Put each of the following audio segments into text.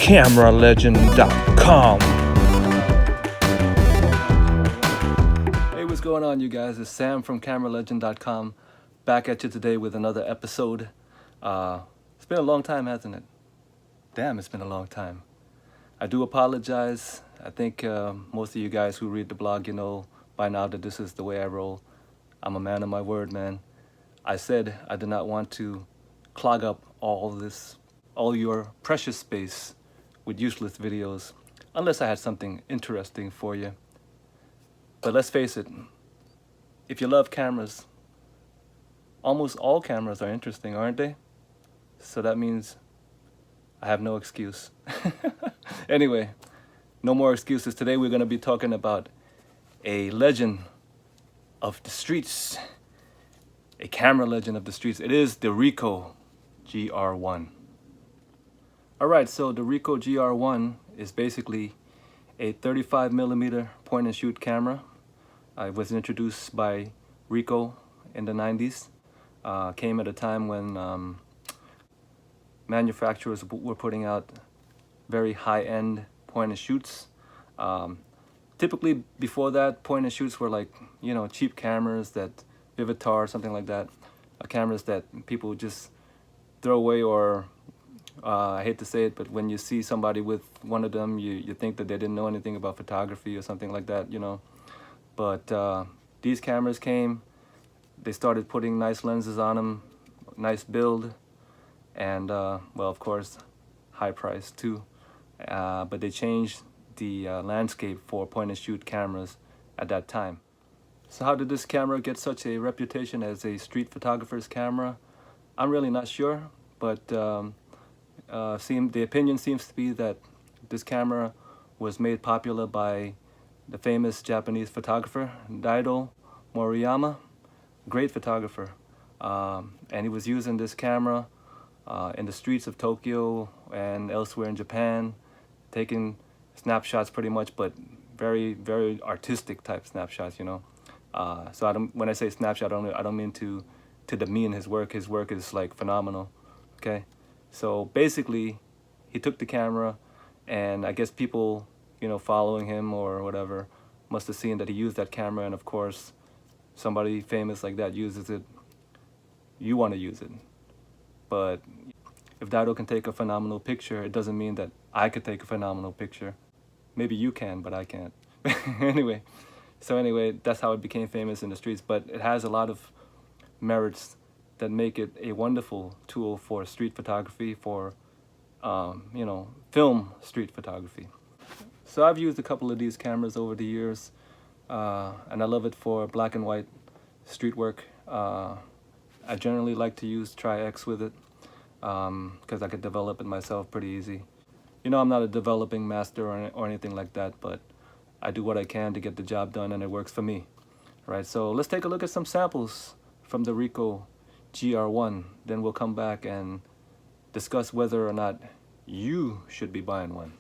cameralegend.com. Hey, what's going on, you guys? It's Sam from cameralegend.com, back at you today with another episode. It's been a long time, hasn't it? Damn, it's been a long time. I do apologize. I think most of you guys who read the blog, you know by now that this is the way I roll. I'm a man of my word, man. I said I did not want to clog up all your precious space with useless videos, unless I had something interesting for you. But let's face it, if you love cameras, almost all cameras are interesting, aren't they? So that means I have no excuse. Anyway, no more excuses. Today we're going to be talking about a legend of the streets, a camera legend of the streets. It is the Ricoh GR1. Alright, so the Ricoh GR1 is basically a 35mm point and shoot camera. It was introduced by Ricoh in the 90s. Came at a time when manufacturers were putting out very high-end point and shoots. Typically before that, point and shoots were like, you know, cheap cameras that Vivitar, something like that, cameras that people would just throw away, or I hate to say it, but when you see somebody with one of them, you think that they didn't know anything about photography or something like that, you know. But these cameras came, they started putting nice lenses on them, nice build, and well, of course, high price too. But they changed the landscape for point and shoot cameras at that time. So how did this camera get such a reputation as a street photographer's camera? I'm really not sure, but the opinion seems to be that this camera was made popular by the famous Japanese photographer Daido Moriyama, great photographer, and he was using this camera in the streets of Tokyo and elsewhere in Japan, taking snapshots pretty much, but very, very artistic type snapshots, you know. So when I say snapshot, I don't mean to demean his work. His work is like phenomenal. Okay, so basically, he took the camera, and I guess people, you know, following him or whatever, must have seen that he used that camera, and of course, somebody famous like that uses it. You want to use it, but if Daido can take a phenomenal picture, it doesn't mean that I could take a phenomenal picture. Maybe you can, but I can't. Anyway, that's how it became famous in the streets. But it has a lot of merits that make it a wonderful tool for street photography, for you know, film street photography. So I've used a couple of these cameras over the years, and I love it for black and white street work. I generally like to use Tri-X with it, because I could develop it myself pretty easy. You know, I'm not a developing master or anything like that, but I do what I can to get the job done, and it works for me. Right, so let's take a look at some samples from the Ricoh GR1. Then we'll come back and discuss whether or not you should be buying one.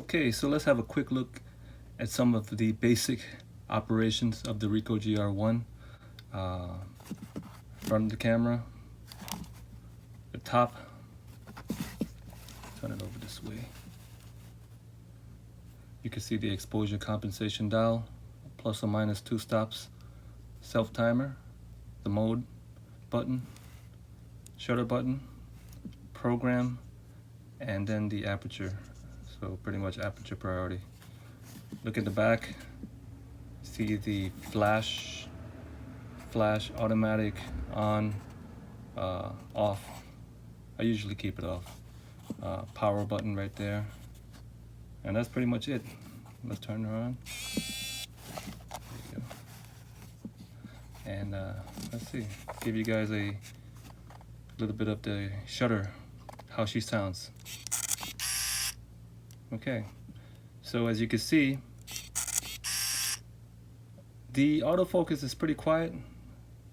Okay, so let's have a quick look at some of the basic operations of the Ricoh GR1. Front of the camera, the top, turn it over this way. You can see the exposure compensation dial, plus or minus 2 stops, self-timer, the mode button, shutter button, program, and then the aperture. So pretty much aperture priority. Look at the back, see the flash automatic on, off. I usually keep it off. Power button right there. And that's pretty much it. Let's turn her on. There you go. And let's see, give you guys a little bit of the shutter, how she sounds. Okay, so as you can see, the autofocus is pretty quiet,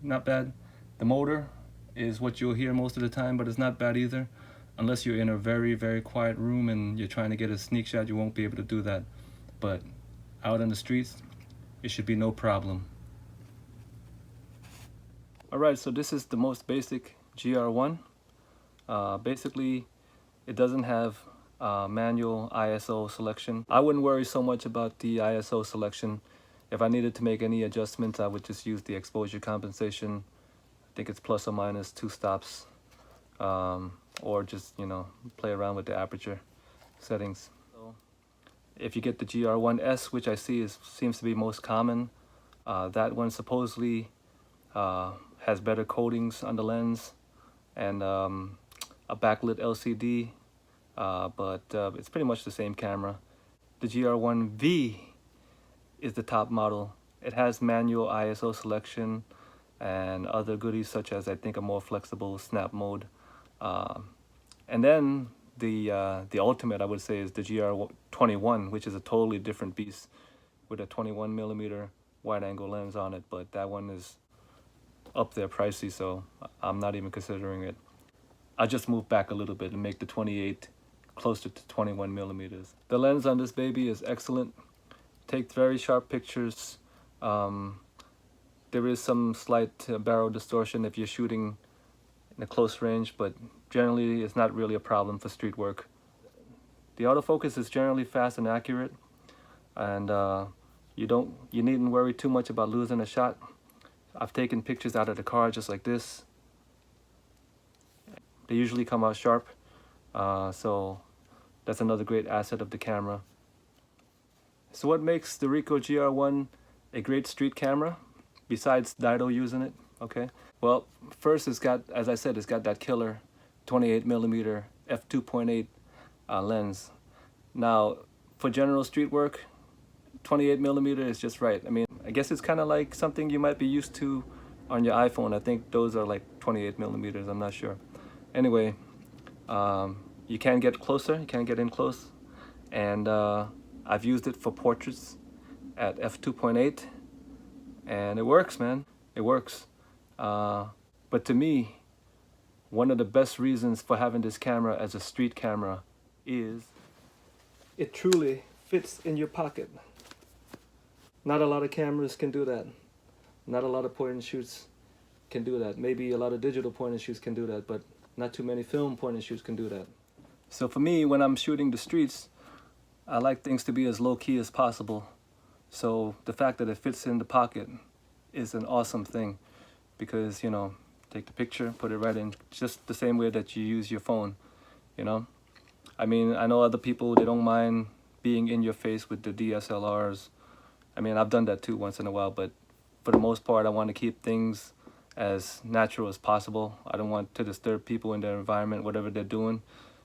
not bad. The motor is what you'll hear most of the time, but it's not bad either. Unless you're in a very, very quiet room and you're trying to get a sneak shot, you won't be able to do that. But out on the streets, it should be no problem. Alright, so this is the most basic GR1. Basically, it doesn't have manual ISO selection. I wouldn't worry so much about the ISO selection. If I needed to make any adjustments, I would just use the exposure compensation. I think it's plus or minus 2 stops. Or just, you know, play around with the aperture settings. So if you get the GR1S, which I see seems to be most common, that one supposedly has better coatings on the lens and a backlit LCD, but it's pretty much the same camera. The GR1V is the top model. It has manual ISO selection and other goodies such as, I think, a more flexible snap mode. And then the ultimate, I would say, is the GR21, which is a totally different beast with a 21mm wide-angle lens on it. But that one is up there pricey, so I'm not even considering it. I'll just move back a little bit and make the 28 closer to 21mm. The lens on this baby is excellent. Takes very sharp pictures. There is some slight barrel distortion if you're shooting in a close range, but generally it's not really a problem for street work. The autofocus is generally fast and accurate, and you needn't worry too much about losing a shot. I've taken pictures out of the car just like this. They usually come out sharp, so that's another great asset of the camera. So what makes the Ricoh GR1 a great street camera, besides Daido using it? Okay, well, first it's got, as I said, it's got that killer 28mm f2.8 lens. Now, for general street work, 28mm is just right. I mean, I guess it's kind of like something you might be used to on your iPhone. I think those are like 28mm, I'm not sure. Anyway, you can get closer, you can get in close, and I've used it for portraits at f2.8, and it works, man, it works. But to me, one of the best reasons for having this camera as a street camera is it truly fits in your pocket. Not a lot of cameras can do that. Not a lot of point and shoots can do that. Maybe a lot of digital point and shoots can do that, but not too many film point and shoots can do that. So for me, when I'm shooting the streets, I like things to be as low-key as possible. So the fact that it fits in the pocket is an awesome thing, because, you know, take the picture, put it right in, just the same way that you use your phone, you know? I mean, I know other people, they don't mind being in your face with the DSLRs. I mean, I've done that too once in a while, but for the most part, I want to keep things as natural as possible. I don't want to disturb people in their environment, whatever they're doing.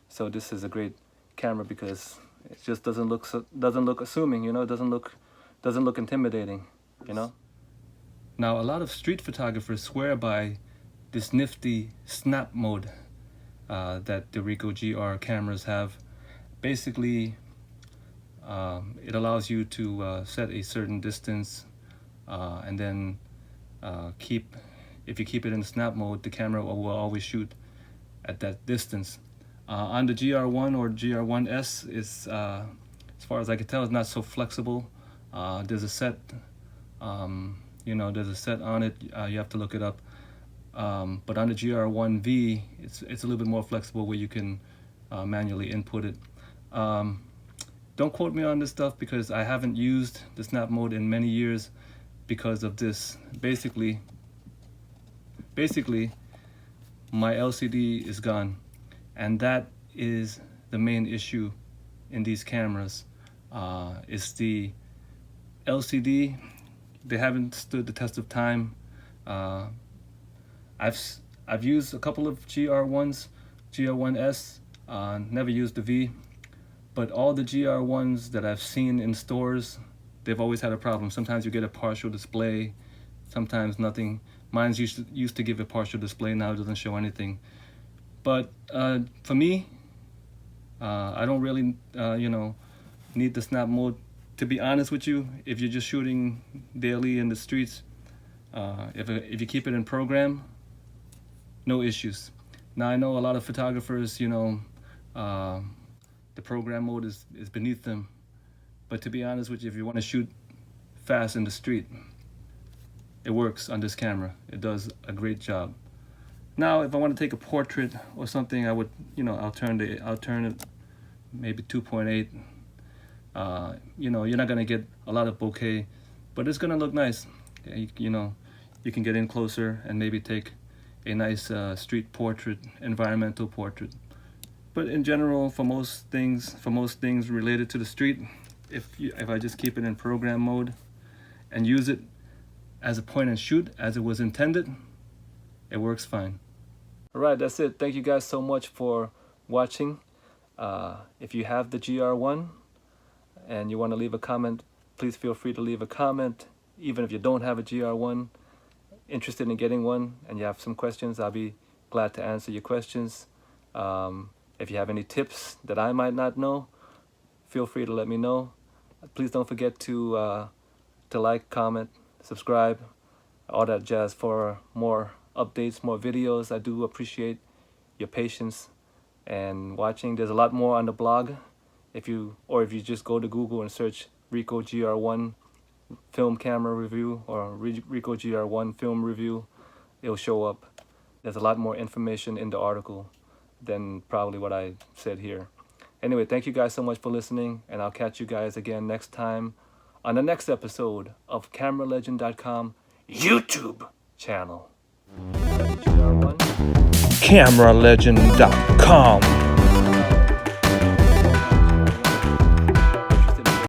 So this is a great camera because it just doesn't look assuming, you know, it doesn't look intimidating, you know? Now, a lot of street photographers swear by this nifty snap mode that the Ricoh GR cameras have. Basically, it allows you to set a certain distance and then if you keep it in snap mode, the camera will always shoot at that distance. On the GR1 or GR1S, it's far as I can tell, it's not so flexible. There's a set, there's a set on it. You have to look it up. But on the GR1V, it's a little bit more flexible where you can manually input it. Don't quote me on this stuff because I haven't used the snap mode in many years because of this. Basically, my LCD is gone, and that is the main issue in these cameras. It's the LCD. They haven't stood the test of time. I've used a couple of GR1s, GR1S, never used the V, but all the GR1s that I've seen in stores, they've always had a problem. Sometimes you get a partial display, sometimes nothing. Mine's used to give a partial display, now it doesn't show anything. But for me, I don't really, need the snap mode. To be honest with you, if you're just shooting daily in the streets, if you keep it in program, no issues. Now I know a lot of photographers, the program mode is beneath them. But to be honest with you, if you want to shoot fast in the street, it works on this camera. It does a great job. Now, if I want to take a portrait or something, I would, I'll turn it maybe 2.8. You're not gonna get a lot of bokeh, but it's gonna look nice. You can get in closer and maybe take a nice street portrait, environmental portrait. But in general, for most things related to the street, if I just keep it in program mode and use it as a point and shoot as it was intended, it works fine. All right, that's it. Thank you guys so much for watching. If you have the GR1 and you want to leave a comment, please feel free to leave a comment. Even if you don't have a GR1, interested in getting one, and you have some questions, I'll be glad to answer your questions. If you have any tips that I might not know, feel free to let me know. Please don't forget to like, comment, subscribe, all that jazz for more updates, more videos. I do appreciate your patience and watching. There's a lot more on the blog. If you just go to Google and search Ricoh GR1 film camera review or Ricoh GR1 film review, it'll show up. There's a lot more information in the article than probably what I said here. Anyway, thank you guys so much for listening, and I'll catch you guys again next time on the next episode of CameraLegend.com YouTube channel. GR1. CameraLegend.com